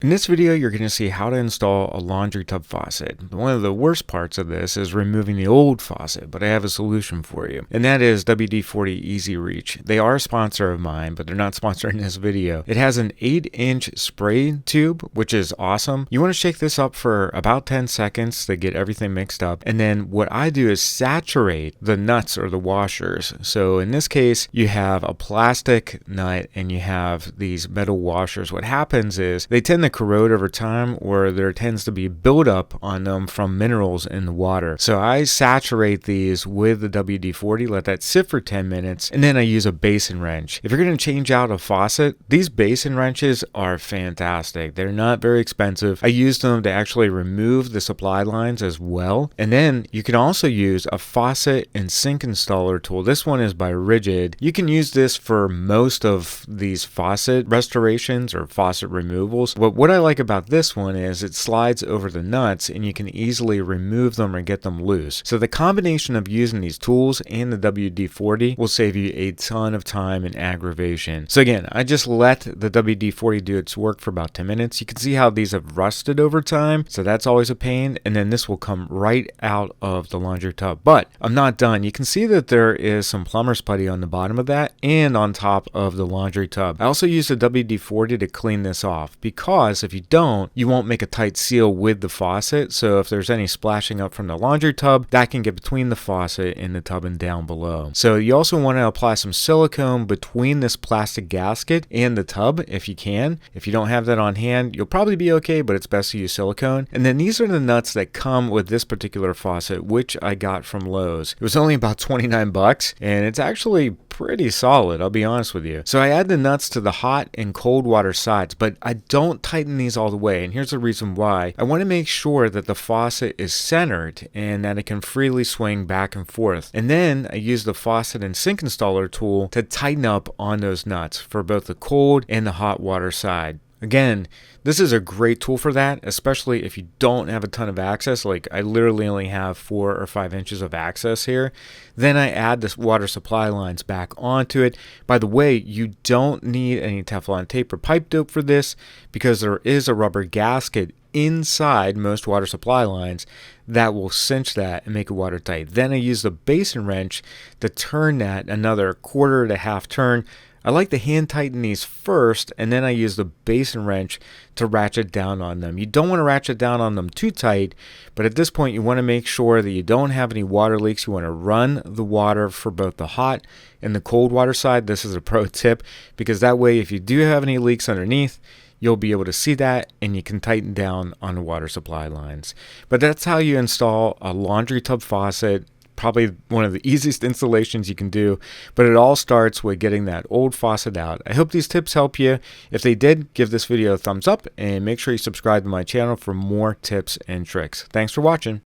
In this video, you're going to see how to install a laundry tub faucet. One of the worst parts of this is removing the old faucet, but I have a solution for you, and that is WD-40 Easy Reach. They are a sponsor of mine, but they're not sponsoring this video. It has an 8-inch spray tube, which is awesome. You want to shake this up for about 10 seconds to get everything mixed up, and then what I do is saturate the nuts or the washers. So in this case, you have a plastic nut and you have these metal washers. What happens is they tend to corrode over time, or there tends to be buildup on them from minerals in the water. So I saturate these with the WD-40, let that sit for 10 minutes, and then I use a Basin wrench. If you're going to change out a faucet, these Basin wrenches are fantastic. They're not very expensive. I use them to actually remove the supply lines as well. And then you can also use a faucet and sink installer tool. This one is by Ridgid. You can use this for most of these faucet restorations or faucet removals. What I like about this one is it slides over the nuts and you can easily remove them or get them loose. So the combination of using these tools and the WD-40 will save you a ton of time and aggravation. So again, I just let the WD-40 do its work for about 10 minutes. You can see how these have rusted over time, so that's always a pain, and then this will come right out of the laundry tub. But I'm not done. You can see that there is some plumber's putty on the bottom of that and on top of the laundry tub. I also use the WD-40 to clean this off, because if you don't, you won't make a tight seal with the faucet. So if there's any splashing up from the laundry tub, that can get between the faucet and the tub and down below. So you also want to apply some silicone between this plastic gasket and the tub if you can. If you don't have that on hand, you'll probably be okay, but it's best to use silicone. And then these are the nuts that come with this particular faucet, which I got from Lowe's. It was only about 29 bucks, and it's actually pretty solid, I'll be honest with you. So I add the nuts to the hot and cold water sides, but I don't tighten these all the way, and here's the reason why. I want to make sure that the faucet is centered and that it can freely swing back and forth. And then I use the faucet and sink installer tool to tighten up on those nuts for both the cold and the hot water side. Again, this is a great tool for that, especially if you don't have a ton of access. Like I literally only have 4 or 5 inches of access here. Then I add this water supply lines back onto it. By the way, you don't need any Teflon tape or pipe dope for this, because there is a rubber gasket inside most water supply lines that will cinch that and make it watertight. Then I use the Basin wrench to turn that another quarter to half turn. I like to hand tighten these first, and then I use the Basin wrench to ratchet down on them. You don't want to ratchet down on them too tight, but at this point you want to make sure that you don't have any water leaks. You want to run the water for both the hot and the cold water side. This is a pro tip, because that way if you do have any leaks underneath, you'll be able to see that and you can tighten down on the water supply lines. But that's how you install a laundry tub faucet. Probably one of the easiest installations you can do, but it all starts with getting that old faucet out. I hope these tips help you. If they did, give this video a thumbs up and make sure you subscribe to my channel for more tips and tricks. Thanks for watching.